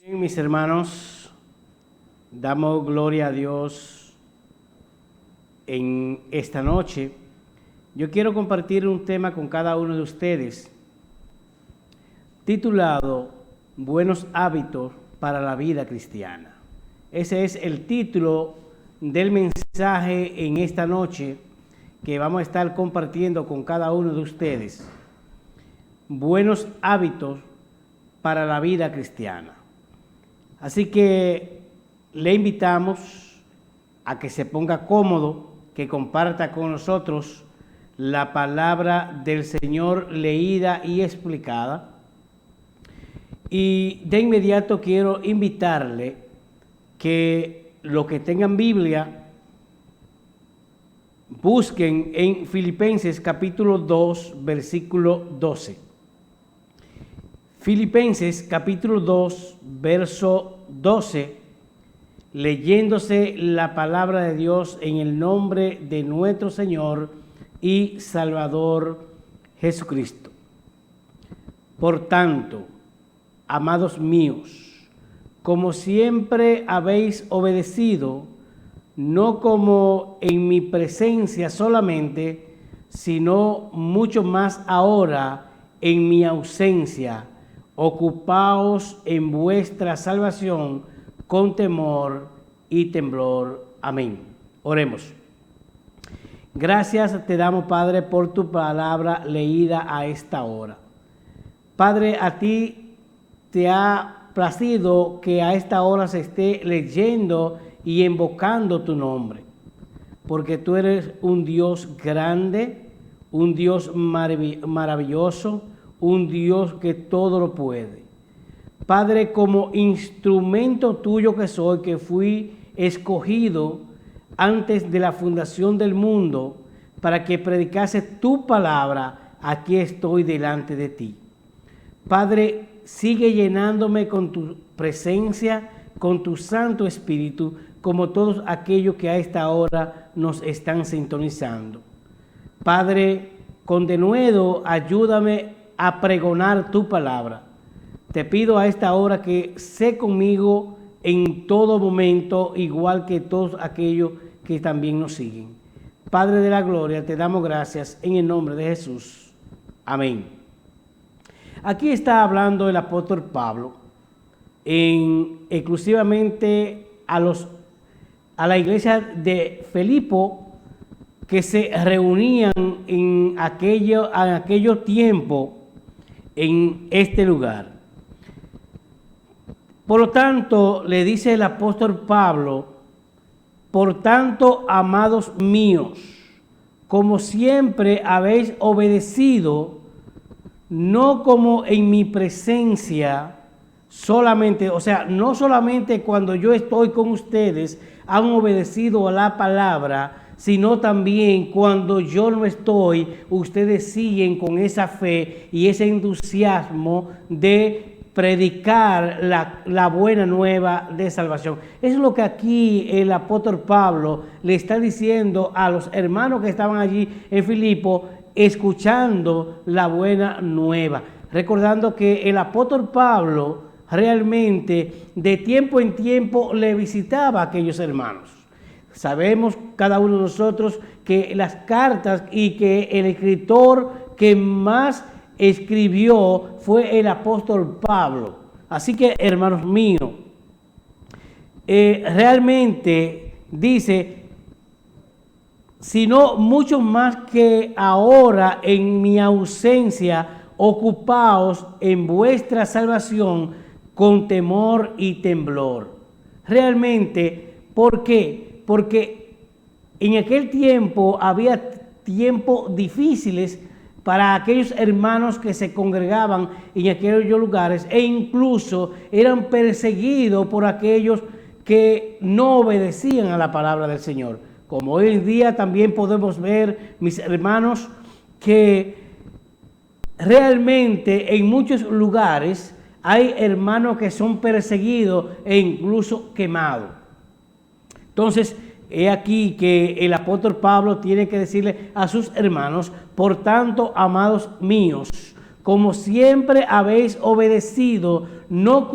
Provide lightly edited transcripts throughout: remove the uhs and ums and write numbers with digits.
Bien, mis hermanos, damos gloria a Dios en esta noche. Yo quiero compartir un tema con cada uno de ustedes, titulado Buenos hábitos para la vida cristiana. Ese es el título del mensaje en esta noche que vamos a estar compartiendo con cada uno de ustedes. Buenos hábitos para la vida cristiana. Así que le invitamos a que se ponga cómodo, que comparta con nosotros la palabra del Señor leída y explicada. Y de inmediato quiero invitarle que los que tengan Biblia busquen en Filipenses capítulo 2, versículo 12. Filipenses capítulo 2, verso 12, leyéndose la palabra de Dios en el nombre de nuestro Señor y Salvador Jesucristo. Por tanto, amados míos, como siempre habéis obedecido, no como en mi presencia solamente, sino mucho más ahora en mi ausencia, ocupaos en vuestra salvación con temor y temblor. Amén. Oremos. Gracias te damos, Padre, por tu palabra leída a esta hora. Padre, a ti te ha placido que a esta hora se esté leyendo y invocando tu nombre, porque tú eres un Dios grande, un Dios maravilloso, un Dios que todo lo puede. Padre, como instrumento tuyo que soy, que fui escogido antes de la fundación del mundo para que predicase tu palabra, aquí estoy delante de ti. Padre, sigue llenándome con tu presencia, con tu Santo Espíritu, como todos aquellos que a esta hora nos están sintonizando. Padre, con denuedo, ayúdame a pregonar tu palabra. Te pido a esta hora que sé conmigo en todo momento, igual que todos aquellos que también nos siguen. Padre de la gloria, te damos gracias en el nombre de Jesús. Amén. Aquí está hablando el apóstol Pablo exclusivamente a la iglesia de Filipo, que se reunían en aquellos tiempos en este lugar. Por lo tanto, le dice el apóstol Pablo: por tanto, amados míos, como siempre habéis obedecido, no como en mi presencia solamente, o sea, no solamente cuando yo estoy con ustedes han obedecido a la palabra, sino también cuando yo no estoy, ustedes siguen con esa fe y ese entusiasmo de predicar la buena nueva de salvación. Eso es lo que aquí el apóstol Pablo le está diciendo a los hermanos que estaban allí en Filipo, escuchando la buena nueva. Recordando que el apóstol Pablo realmente de tiempo en tiempo le visitaba a aquellos hermanos. Sabemos cada uno de nosotros que las cartas y que el escritor que más escribió fue el apóstol Pablo. Así que, hermanos míos, realmente dice, sino mucho más que ahora en mi ausencia, ocupaos en vuestra salvación con temor y temblor. Realmente, ¿por qué? Porque en aquel tiempo había tiempos difíciles para aquellos hermanos que se congregaban en aquellos lugares, e incluso eran perseguidos por aquellos que no obedecían a la palabra del Señor. Como hoy en día también podemos ver, mis hermanos, que realmente en muchos lugares hay hermanos que son perseguidos e incluso quemados. Entonces, he aquí que el apóstol Pablo tiene que decirle a sus hermanos: por tanto, amados míos, como siempre habéis obedecido, no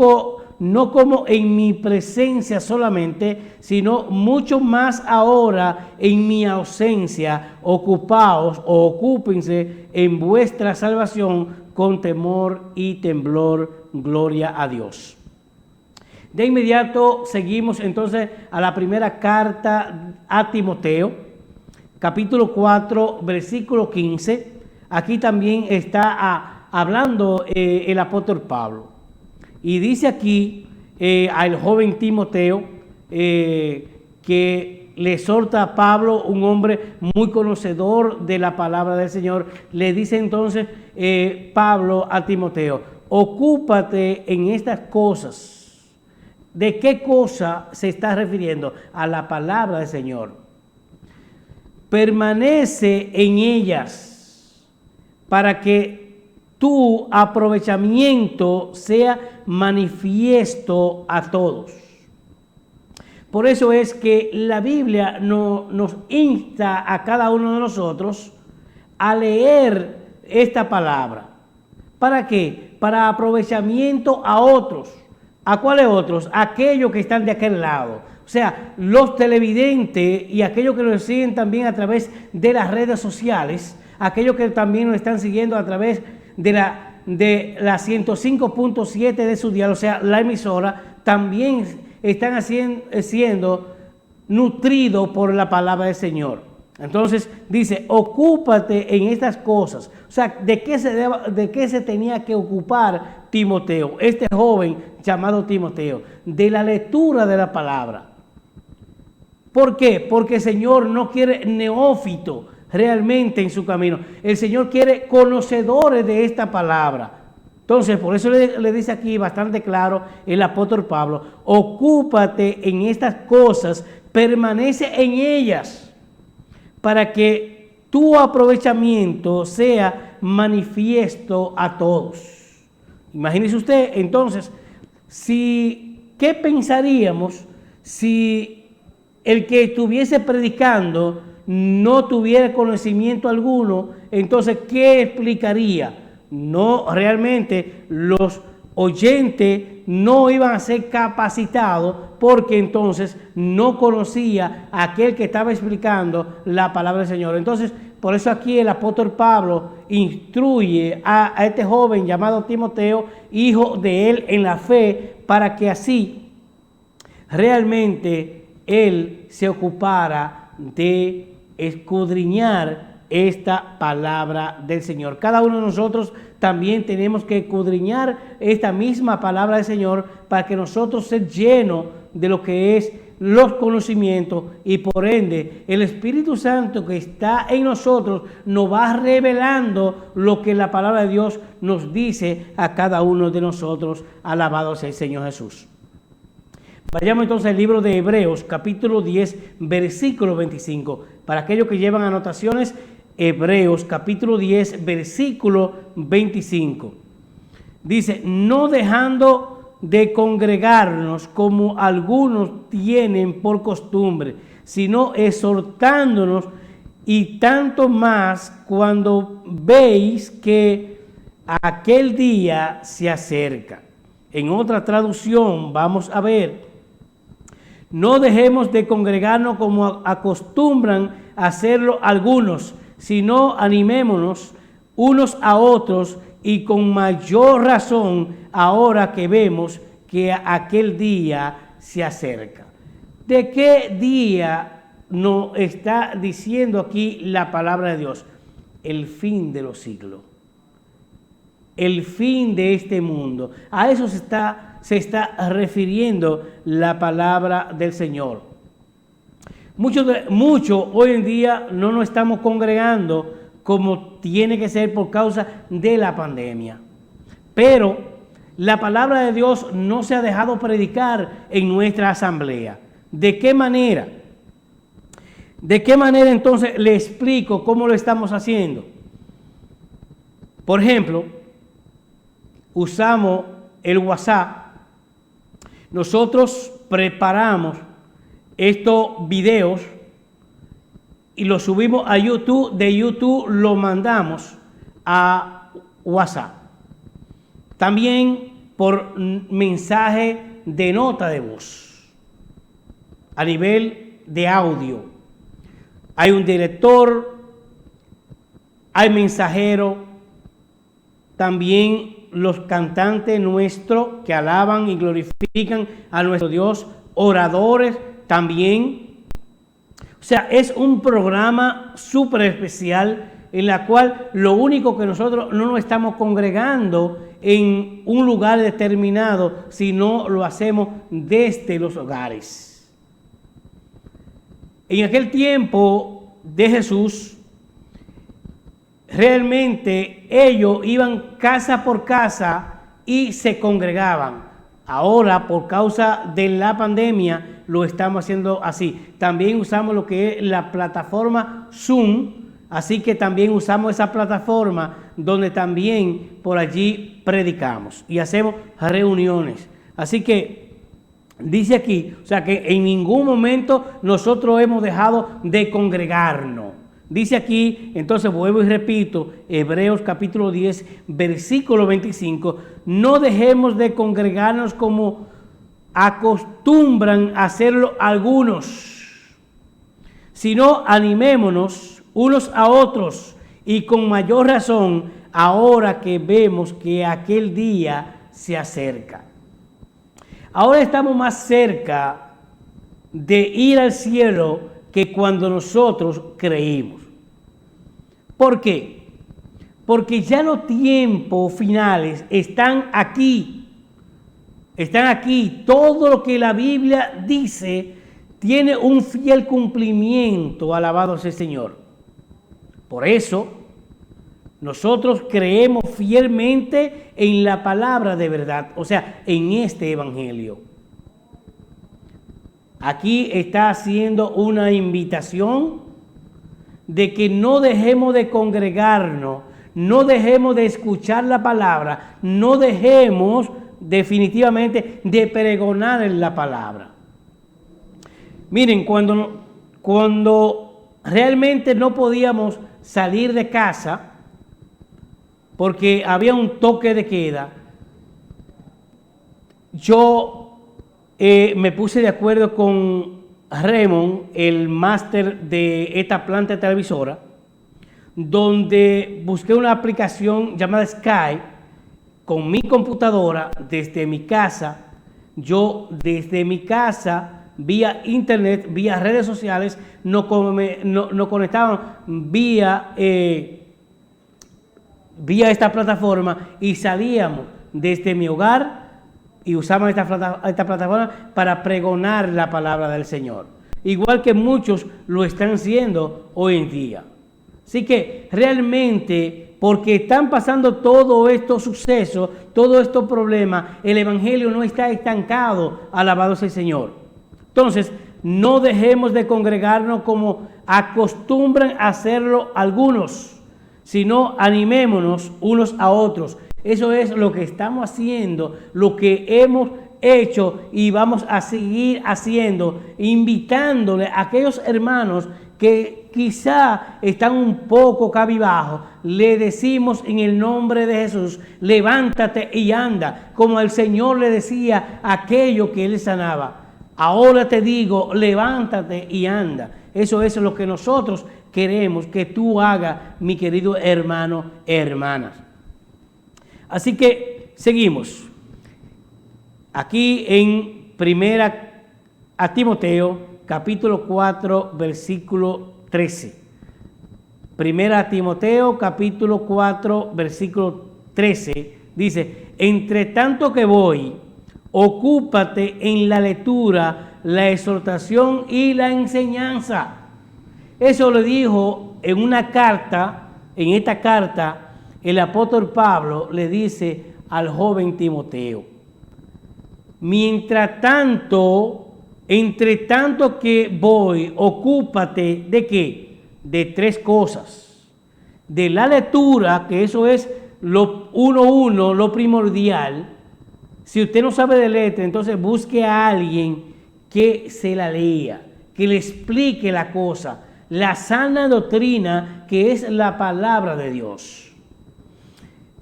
no como en mi presencia solamente, sino mucho más ahora en mi ausencia. Ocupaos o ocúpense en vuestra salvación con temor y temblor. Gloria a Dios. De inmediato seguimos entonces a la primera carta a Timoteo, capítulo 4, versículo 15. Aquí también está hablando el apóstol Pablo. Y dice aquí al joven Timoteo que le exhorta a Pablo, un hombre muy conocedor de la palabra del Señor. Le dice entonces Pablo a Timoteo: ocúpate en estas cosas. ¿De qué cosa se está refiriendo? A la palabra del Señor. Permanece en ellas para que tu aprovechamiento sea manifiesto a todos. Por eso es que la Biblia nos insta a cada uno de nosotros a leer esta palabra. ¿Para qué? Para aprovechamiento a otros. ¿A cuáles otros? Aquellos que están de aquel lado. O sea, los televidentes y aquellos que nos siguen también a través de las redes sociales, aquellos que también nos están siguiendo a través de la 105.7 de su dial, o sea, la emisora, también están siendo nutridos por la palabra del Señor. Entonces dice: ocúpate en estas cosas. O sea, ¿de qué se tenía que ocupar Timoteo, este joven llamado Timoteo? De la lectura de la palabra. ¿Por qué? Porque el Señor no quiere neófito realmente en su camino. El Señor quiere conocedores de esta palabra. Entonces, por eso le dice aquí bastante claro el apóstol Pablo: ocúpate en estas cosas, permanece en ellas, para que tu aprovechamiento sea manifiesto a todos. Imagínese usted, entonces, ¿qué pensaríamos si el que estuviese predicando no tuviera conocimiento alguno? Entonces, ¿qué explicaría? No, realmente los oyentes no iban a ser capacitados, porque entonces no conocía a aquel que estaba explicando la palabra del Señor. Entonces, por eso aquí el apóstol Pablo instruye a este joven llamado Timoteo, hijo de él en la fe, para que así realmente él se ocupara de escudriñar esta palabra del Señor. Cada uno de nosotros también tenemos que escudriñar esta misma palabra del Señor, para que nosotros seamos llenos de lo que es los conocimientos, y por ende el Espíritu Santo que está en nosotros nos va revelando lo que la palabra de Dios nos dice a cada uno de nosotros. Alabado sea el Señor Jesús. Vayamos entonces al libro de Hebreos, capítulo 10, versículo 25. Para aquellos que llevan anotaciones, Hebreos, capítulo 10, versículo 25. Dice: no dejando de congregarnos como algunos tienen por costumbre, sino exhortándonos, y tanto más cuando veis que aquel día se acerca. En otra traducción vamos a ver: no dejemos de congregarnos como acostumbran a hacerlo algunos, sino animémonos unos a otros, y con mayor razón ahora que vemos que aquel día se acerca. ¿De qué día nos está diciendo aquí la palabra de Dios? El fin de los siglos. El fin de este mundo. A eso se está refiriendo la palabra del Señor. Muchos hoy en día no nos estamos congregando como tiene que ser por causa de la pandemia. Pero la palabra de Dios no se ha dejado predicar en nuestra asamblea. ¿De qué manera? ¿De qué manera entonces le explico cómo lo estamos haciendo? Por ejemplo, usamos el WhatsApp. Nosotros preparamos estos videos y los subimos a YouTube. De YouTube lo mandamos a WhatsApp. También por mensaje de nota de voz, a nivel de audio. Hay un director, hay mensajero, también los cantantes nuestros que alaban y glorifican a nuestro Dios, oradores también. O sea, es un programa súper especial en la cual lo único que nosotros no nos estamos congregando en un lugar determinado, sino lo hacemos desde los hogares. En aquel tiempo de Jesús, realmente ellos iban casa por casa y se congregaban. Ahora, por causa de la pandemia, lo estamos haciendo así. También usamos lo que es la plataforma Zoom, así que también usamos esa plataforma donde también por allí predicamos y hacemos reuniones. Así que dice aquí, o sea que en ningún momento nosotros hemos dejado de congregarnos. Dice aquí, entonces vuelvo y repito, Hebreos capítulo 10, versículo 25, no dejemos de congregarnos como acostumbran a hacerlo algunos, sino animémonos unos a otros y con mayor razón ahora que vemos que aquel día se acerca. Ahora estamos más cerca de ir al cielo que cuando nosotros creímos. ¿Por qué? Porque ya los tiempos finales están aquí. Están aquí. Todo lo que la Biblia dice tiene un fiel cumplimiento. Alabado sea el Señor. Por eso, nosotros creemos fielmente en la palabra de verdad, o sea, en este evangelio. Aquí está haciendo una invitación de que no dejemos de congregarnos, no dejemos de escuchar la palabra, no dejemos definitivamente de pregonar en la palabra. Miren, cuando realmente no podíamos salir de casa porque había un toque de queda, yo me puse de acuerdo con Raymond, el máster de esta planta televisora, donde busqué una aplicación llamada Skype con mi computadora desde mi casa. Yo desde mi casa, vía internet, vía redes sociales, nos conectaban vía esta plataforma y salíamos desde mi hogar y usamos esta plataforma para pregonar la palabra del Señor. Igual que muchos lo están haciendo hoy en día. Así que realmente, porque están pasando todos estos sucesos, todos estos problemas, el Evangelio no está estancado, alabado sea el Señor. Entonces, no dejemos de congregarnos como acostumbran a hacerlo algunos, sino animémonos unos a otros. Eso es lo que estamos haciendo, lo que hemos hecho y vamos a seguir haciendo, invitándole a aquellos hermanos que quizá están un poco cabizbajos. Le decimos en el nombre de Jesús, levántate y anda, como el Señor le decía a aquello que él sanaba. Ahora te digo, levántate y anda. Eso es lo que nosotros queremos que tú hagas, mi querido hermano, hermanas. Así que seguimos. Aquí en primera a Timoteo, capítulo 4, versículo 13. Primera a Timoteo, capítulo 4, versículo 13. Dice, entre tanto que voy, ocúpate en la lectura, la exhortación y la enseñanza. Eso lo dijo en una carta, en esta carta, el apóstol Pablo le dice al joven Timoteo, mientras tanto, entre tanto que voy, ocúpate ¿de qué? De tres cosas. De la lectura, que eso es lo primordial. Si usted no sabe de letra, entonces busque a alguien que se la lea, que le explique la cosa, la sana doctrina que es la palabra de Dios.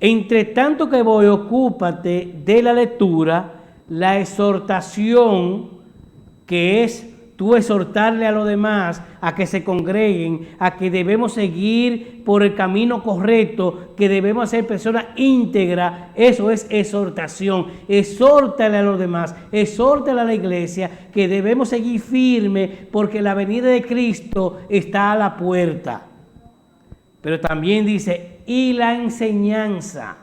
Entre tanto que voy, ocúpate de la lectura, la exhortación, que es tú exhortarle a los demás a que se congreguen, a que debemos seguir por el camino correcto, que debemos ser personas íntegras. Eso es exhortación. Exhórtale a los demás, exhórtale a la iglesia que debemos seguir firme porque la venida de Cristo está a la puerta. Pero también dice, y la enseñanza.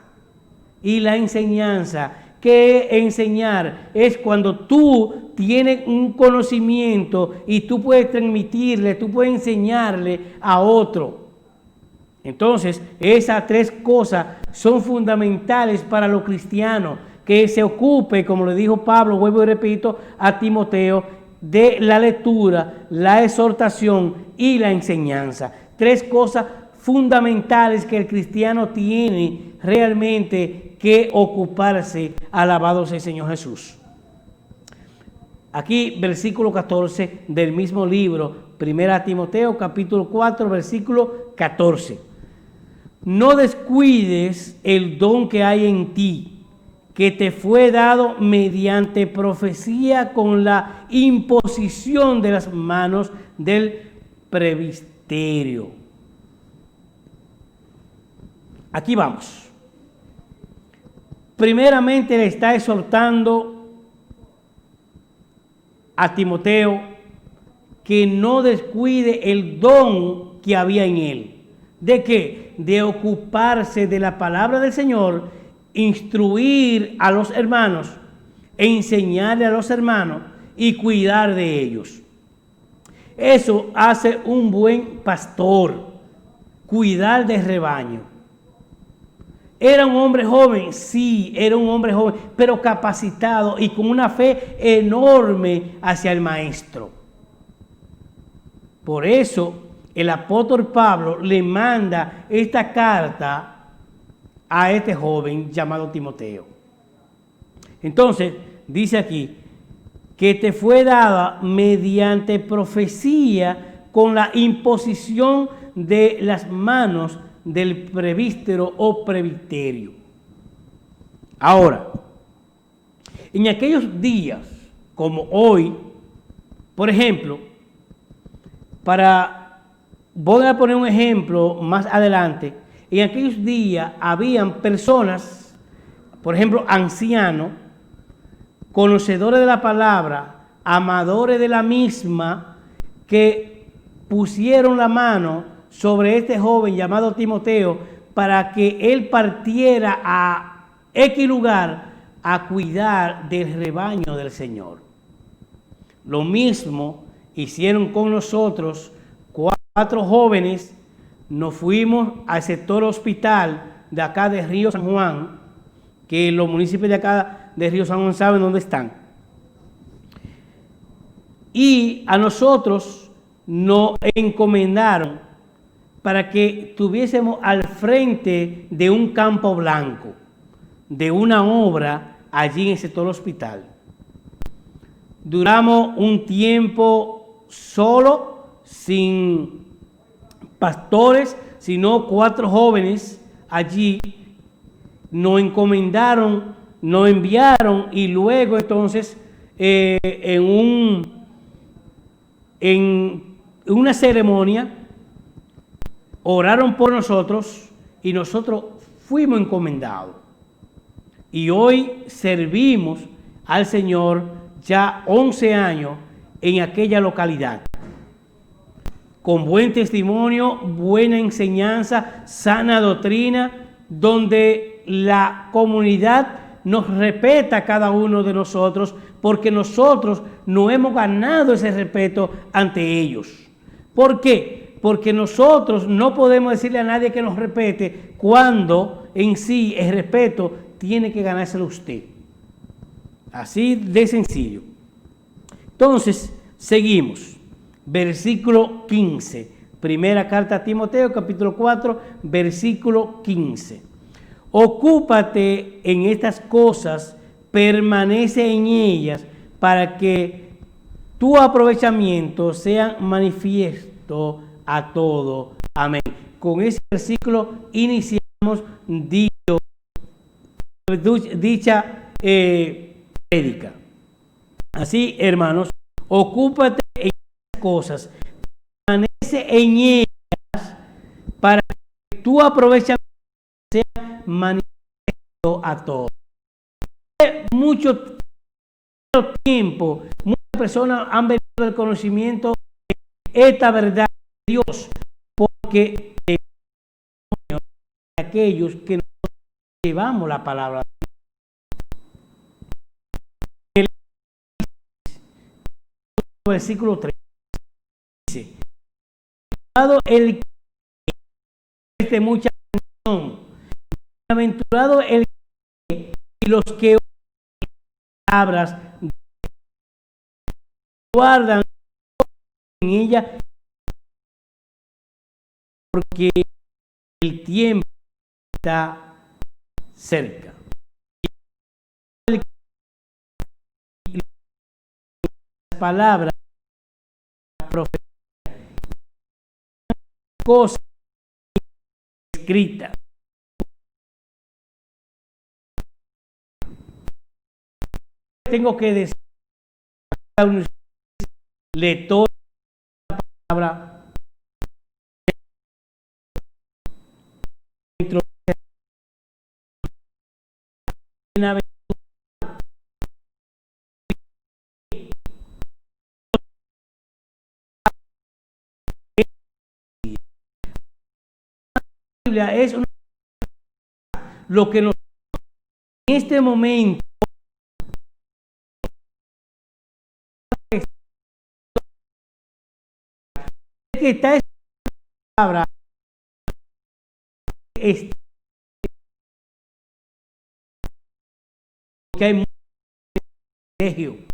¿Qué enseñar? Es cuando tú tienes un conocimiento y tú puedes transmitirle, tú puedes enseñarle a otro. Entonces, esas tres cosas son fundamentales para los cristianos, que se ocupe, como le dijo Pablo, vuelvo y repito, a Timoteo, de la lectura, la exhortación y la enseñanza. Tres cosas fundamentales que el cristiano tiene realmente que ocuparse. Alabado sea el Señor Jesús. Aquí, versículo 14 del mismo libro, 1 Timoteo, capítulo 4, versículo 14. No descuides el don que hay en ti, que te fue dado mediante profecía con la imposición de las manos del presbiterio. Aquí vamos. Primeramente le está exhortando a Timoteo que no descuide el don que había en él. ¿De qué? De ocuparse de la palabra del Señor, instruir a los hermanos, enseñarle a los hermanos y cuidar de ellos. Eso hace un buen pastor, cuidar del rebaño. ¿Era un hombre joven? Sí, era un hombre joven, pero capacitado y con una fe enorme hacia el Maestro. Por eso el apóstol Pablo le manda esta carta a este joven llamado Timoteo. Entonces, dice aquí, que te fue dada mediante profecía con la imposición de las manos del presbítero o presbiterio. Ahora, en aquellos días, como hoy, por ejemplo, voy a poner un ejemplo más adelante, en aquellos días habían personas, por ejemplo, ancianos, conocedores de la palabra, amadores de la misma, que pusieron la mano sobre este joven llamado Timoteo para que él partiera a X lugar a cuidar del rebaño del Señor. Lo mismo hicieron con nosotros 4 jóvenes. Nos fuimos al sector hospital de acá de Río San Juan, que los municipios de acá de Río San Juan saben dónde están. Y a nosotros nos encomendaron para que estuviésemos al frente de un campo blanco, de una obra allí en el sector hospital. Duramos un tiempo solo, sin pastores, sino 4 jóvenes allí. Nos encomendaron, nos enviaron y luego entonces en una ceremonia oraron por nosotros y nosotros fuimos encomendados. Y hoy servimos al Señor ya 11 años en aquella localidad. Con buen testimonio, buena enseñanza, sana doctrina, donde la comunidad nos respeta a cada uno de nosotros, porque nosotros no hemos ganado ese respeto ante ellos. ¿Por qué? Porque nosotros no podemos decirle a nadie que nos respete cuando en sí el respeto tiene que ganárselo usted. Así de sencillo. Entonces, seguimos. Versículo 15. Primera carta a Timoteo, capítulo 4, versículo 15. Ocúpate en estas cosas, permanece en ellas, para que tu aprovechamiento sea manifiesto a todo. Amén. Con ese versículo iniciamos dicha prédica. Así, hermanos, ocúpate en esas cosas, permanece en ellas para que tú aproveches sea manifiesto a todos. Mucho tiempo, muchas personas han venido al conocimiento de esta verdad de Dios, porque aquellos que nosotros llevamos la palabra. El versículo 3 dice: "Aventurado el que de mucha atención, aventurado el que y los que palabras guardan en ella, porque el tiempo está cerca". Las palabras proféticas, cosas escritas. Tengo que decir a un lector la palabra dentro de una Biblia es lo que nos en este momento que está esa palabra es que hay mucho privilegio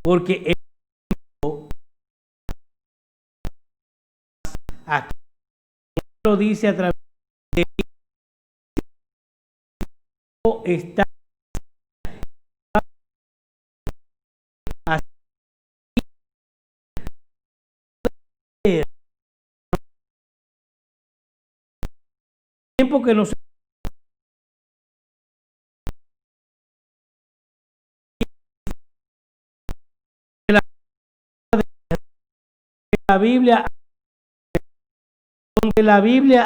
porque aquí lo dice a través de está así tiempo que nos la Biblia, donde la Biblia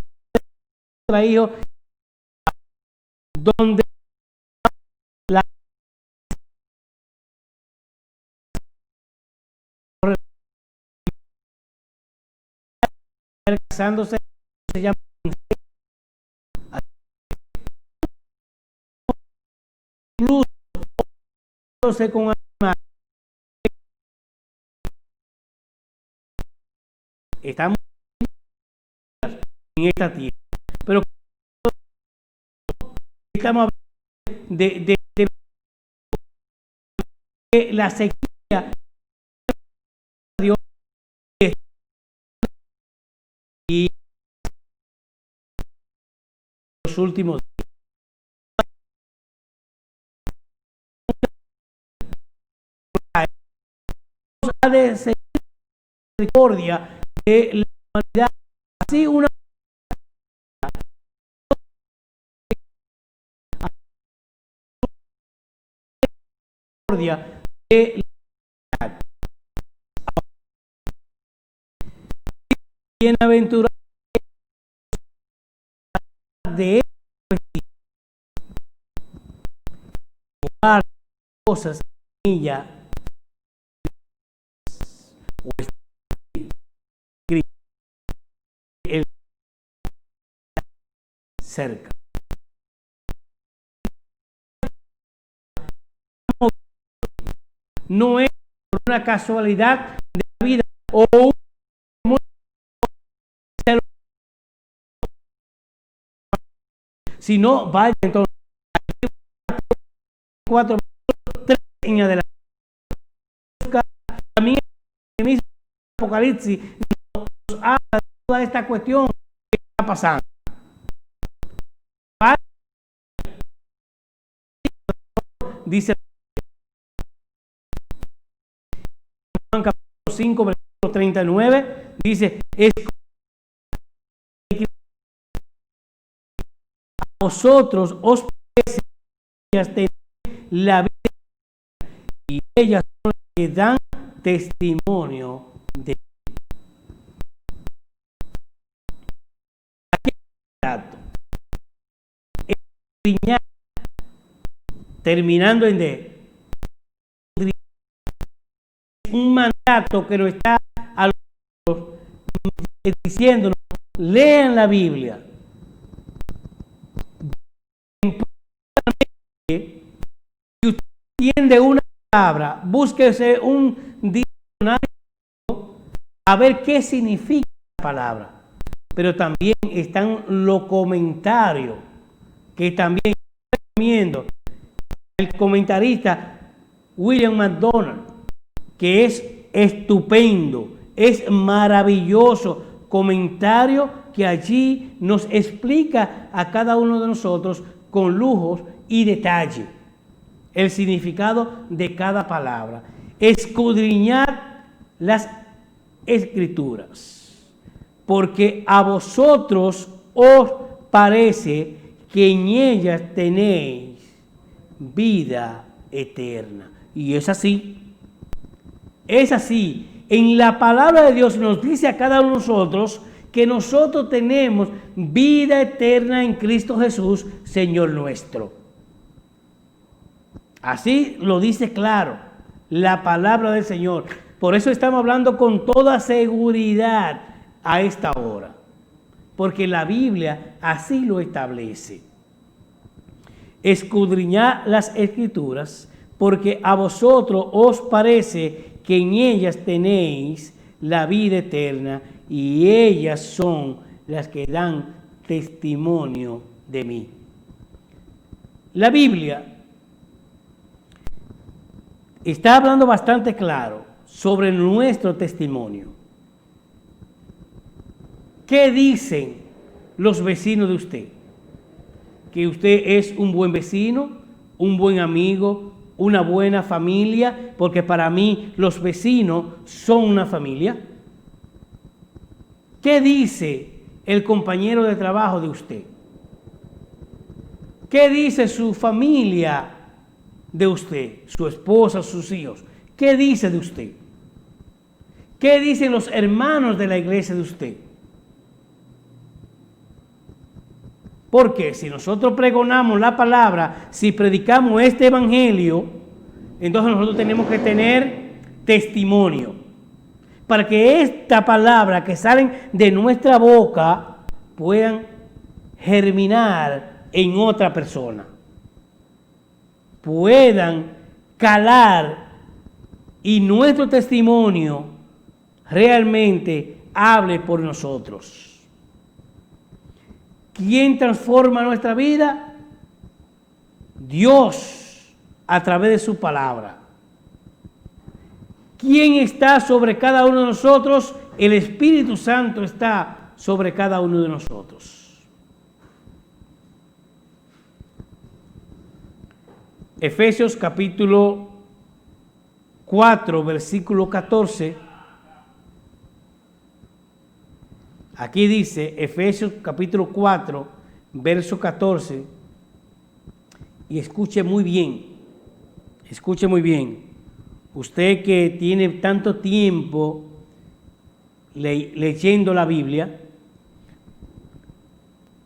traído, donde la casándose se llama incluso con animales. Estamos en esta tierra, pero estamos hablando de la sequía de Dios y los últimos días de misericordia de la humanidad, así una misericordia de la humanidad. Bienaventurado de guardar cosas en ella o escribir el cerca. No es por una casualidad de la vida o un si no, vaya entonces 4, 3 en adelante. También el mismo Apocalipsis nos habla de toda esta cuestión que está pasando. Dice Juan capítulo 5, versículo 39, Dice, es a vosotros os parece que ellas tenéis la vida y ellas son las que dan testimonio de aquel mandato. Terminando en D. Un mandato que nos está a los diciéndonos, lean la Biblia. Si usted entiende una palabra, búsquese un diccionario a ver qué significa la palabra. Pero también están los comentarios, que también recomiendo. El comentarista William MacDonald, que es estupendo, es maravilloso comentario que allí nos explica a cada uno de nosotros con lujos y detalle el significado de cada palabra. Escudriñad las Escrituras, porque a vosotros os parece que en ellas tenéis vida eterna. Y es así. Es así. En la palabra de Dios nos dice a cada uno de nosotros que nosotros tenemos vida eterna en Cristo Jesús, Señor nuestro. Así lo dice claro la palabra del Señor. Por eso estamos hablando con toda seguridad a esta hora, porque la Biblia así lo establece. Escudriñad las Escrituras, porque a vosotros os parece que en ellas tenéis la vida eterna, y ellas son las que dan testimonio de mí. La Biblia está hablando bastante claro sobre nuestro testimonio. ¿Qué dicen los vecinos de usted? Que usted es un buen vecino, un buen amigo, una buena familia, porque para mí los vecinos son una familia. ¿Qué dice el compañero de trabajo de usted? ¿Qué dice su familia de usted? Su esposa, sus hijos. ¿Qué dice de usted? ¿Qué dicen los hermanos de la iglesia de usted? Porque si nosotros pregonamos la palabra, si predicamos este evangelio, entonces nosotros tenemos que tener testimonio. Para que esta palabra que salen de nuestra boca puedan germinar en otra persona. Puedan calar y nuestro testimonio realmente hable por nosotros. ¿Quién transforma nuestra vida? Dios, a través de su palabra. ¿Quién está sobre cada uno de nosotros? El Espíritu Santo está sobre cada uno de nosotros. Efesios capítulo 4, versículo 14. Aquí dice, Efesios capítulo 4, verso 14. Y escuche muy bien. Escuche muy bien. Usted que tiene tanto tiempo leyendo la Biblia,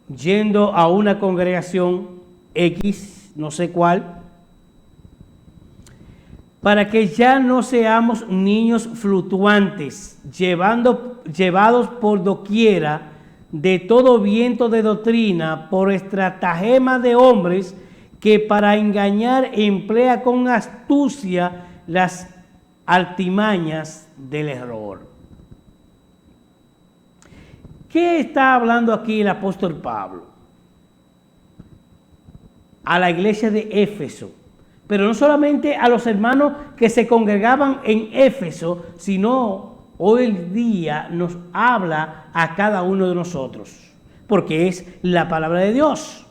yendo a una congregación X, no sé cuál, para que ya no seamos niños fluctuantes, llevados por doquiera de todo viento de doctrina, por estratagema de hombres que para engañar emplea con astucia las altimañas del error. ¿Qué está hablando aquí el apóstol Pablo? A la iglesia de Éfeso, pero no solamente a los hermanos que se congregaban en Éfeso, sino hoy en día nos habla a cada uno de nosotros, porque es la palabra de Dios.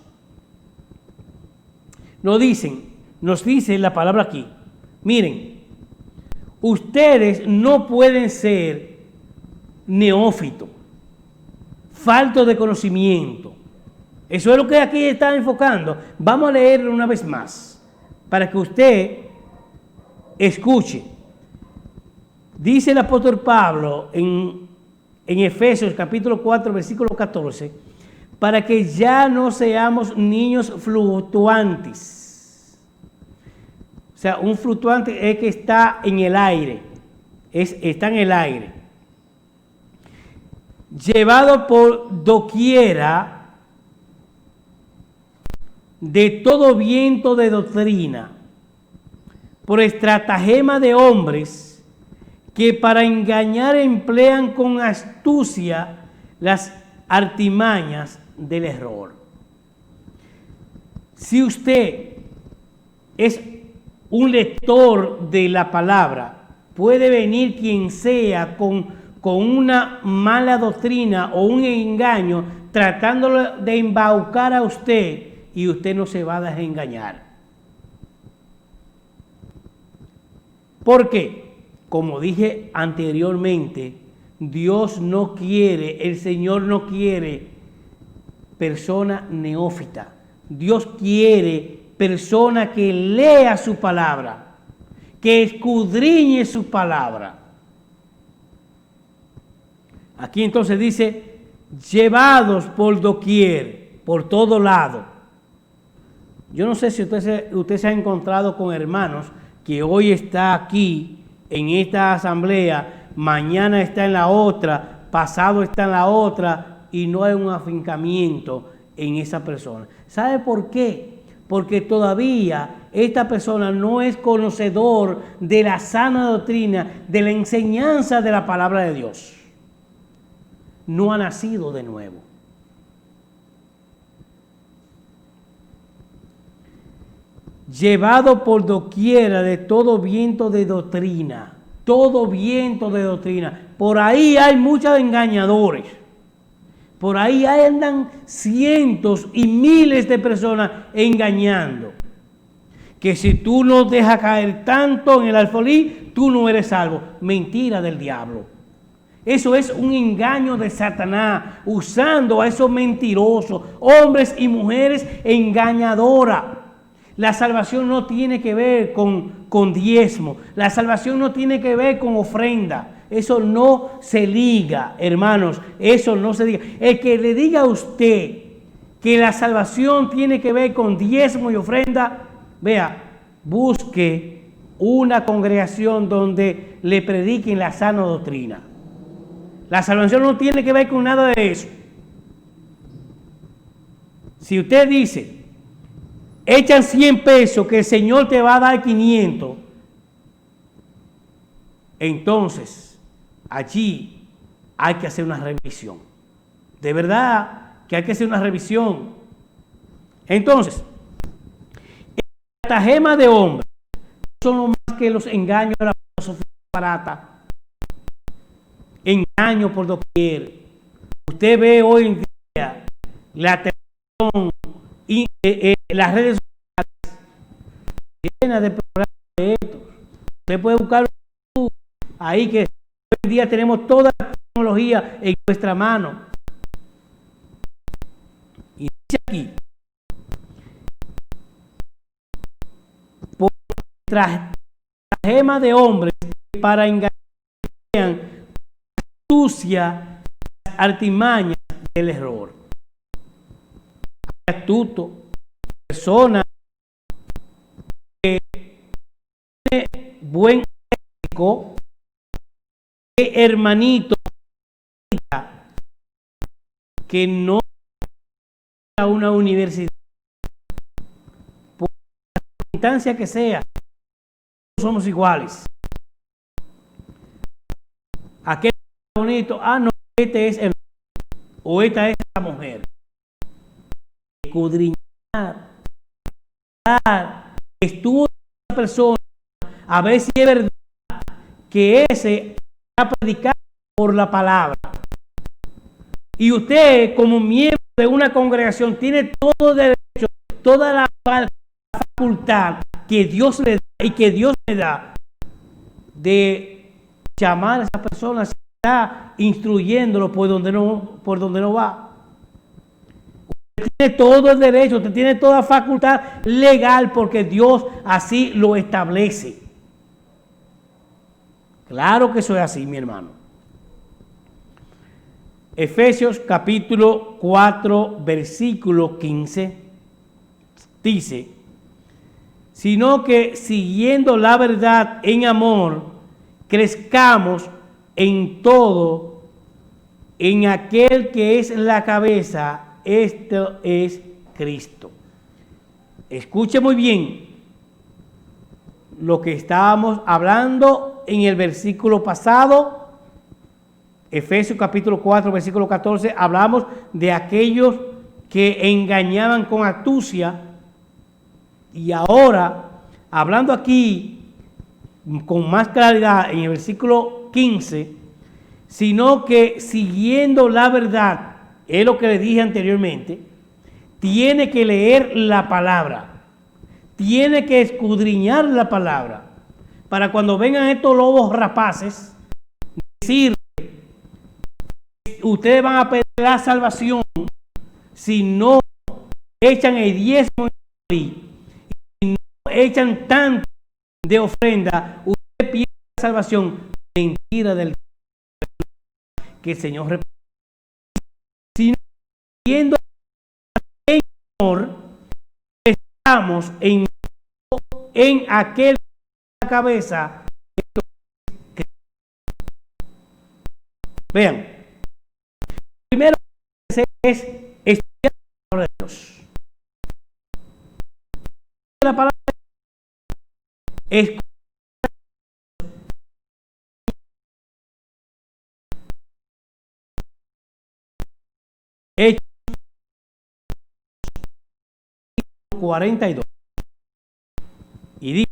Nos dice la palabra aquí. Miren, ustedes no pueden ser neófito, falto de conocimiento. Eso es lo que aquí está enfocando. Vamos a leerlo una vez más para que usted escuche. Dice el apóstol Pablo en Efesios capítulo 4, versículo 14, para que ya no seamos niños fluctuantes. O sea, un fluctuante es que está en el aire, está en el aire. Llevado por doquiera de todo viento de doctrina, por estratagema de hombres que para engañar emplean con astucia las artimañas del error. Si usted es un lector de la palabra, puede venir quien sea con una mala doctrina o un engaño tratándolo de embaucar a usted y usted no se va a dejar engañar. ¿Por qué? Como dije anteriormente, Dios no quiere, el Señor no quiere persona neófita. Dios quiere persona que lea su palabra, que escudriñe su palabra. Aquí entonces dice, llevados por doquier, por todo lado. Yo no sé si usted se ha encontrado con hermanos que hoy está aquí en esta asamblea, mañana está en la otra, pasado está en la otra y no hay un afincamiento en esa persona. ¿Sabe por qué? Porque todavía esta persona no es conocedor de la sana doctrina, de la enseñanza de la palabra de Dios. No ha nacido de nuevo. Llevado por doquiera de todo viento de doctrina. Todo viento de doctrina. Por ahí hay muchos engañadores. Por ahí andan cientos y miles de personas engañando. Que si tú no dejas caer tanto en el alfolí, tú no eres salvo. Mentira del diablo. Eso es un engaño de Satanás, usando a esos mentirosos, hombres y mujeres engañadoras. La salvación no tiene que ver con diezmo. La salvación no tiene que ver con ofrenda. Eso no se liga, hermanos. Eso no se diga. El que le diga a usted que la salvación tiene que ver con diezmo y ofrenda, vea, busque una congregación donde le prediquen la sana doctrina. La salvación no tiene que ver con nada de eso. Si usted dice, echan 100 pesos que el Señor te va a dar 500, entonces allí hay que hacer una revisión. De verdad que hay que hacer una revisión. Entonces, el estratagema de hombres son lo más que los engaños de la filosofía barata. Engaño por doquier. Usted ve hoy en día la televisión y las redes sociales llenas de programas de estos. Usted puede buscar ahí que hoy en día tenemos toda la tecnología en nuestra mano. Y dice aquí, por estratagema de hombres para engañar astucia, las artimañas del error. Astuto, persona que tiene buen ético, hermanito que no a una universidad, por la circunstancia que sea, somos iguales. Aquel bonito, no, este es el o esta es la mujer. Escudriñar, estuvo esa persona a ver si es verdad que ese ha predicado por la palabra. Y usted, como miembro de una congregación, tiene todo derecho, toda la facultad que Dios le da y que Dios le da de llamar a esa persona si está instruyéndolo por donde no va. Usted tiene todo el derecho, usted tiene toda facultad legal porque Dios así lo establece. Claro que eso es así, mi hermano. Efesios capítulo 4, versículo 15, dice: sino que siguiendo la verdad en amor, crezcamos en todo, en aquel que es la cabeza, esto es Cristo. Escuche muy bien lo que estábamos hablando en el versículo pasado, Efesios capítulo 4, versículo 14, hablamos de aquellos que engañaban con astucia, y ahora, hablando aquí con más claridad en el versículo 15, sino que siguiendo la verdad, es lo que le dije anteriormente, tiene que leer la palabra, tiene que escudriñar la palabra, para cuando vengan estos lobos rapaces, decir, ustedes van a perder la salvación si no echan el diezmo y si no echan tanto de ofrenda, usted pierde la salvación. Mentira del que el Señor repite. Si no viendo el Señor, estamos en aquel cabeza. Vean, primero es estudiar la palabra de Dios. La palabra es Hechos 42 y dice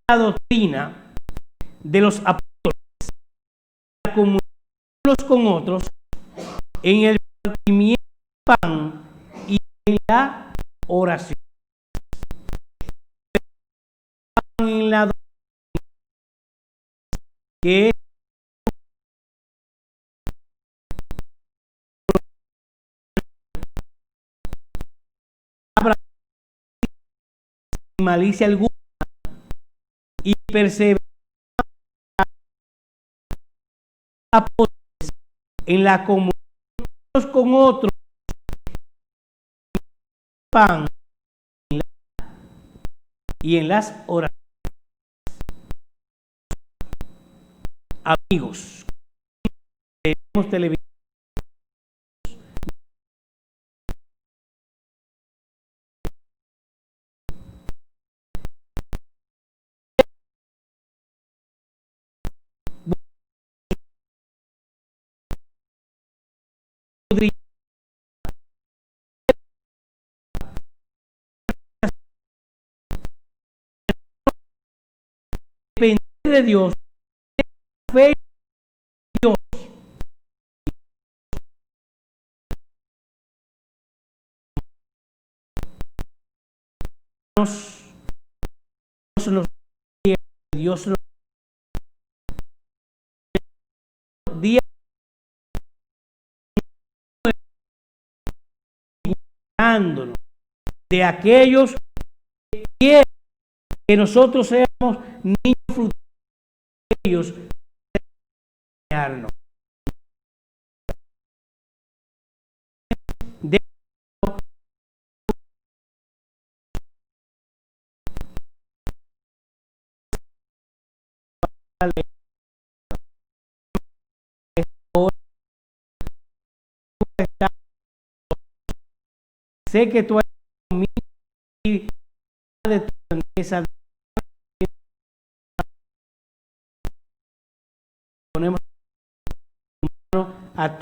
la doctrina de los apóstoles, la comunión unos con otros en el partimiento del pan y en la oración. En la doctrina que es sin malicia alguna y perseverar en la comunión con otros, pan y en las oraciones. Amigos, tenemos televisión, depender de Dios, fe en Dios. Dios nos día de aquellos que quieren que nosotros seamos niños fructíferos de ellos, de sé que tú eres conmigo y de tu grandeza ponemos a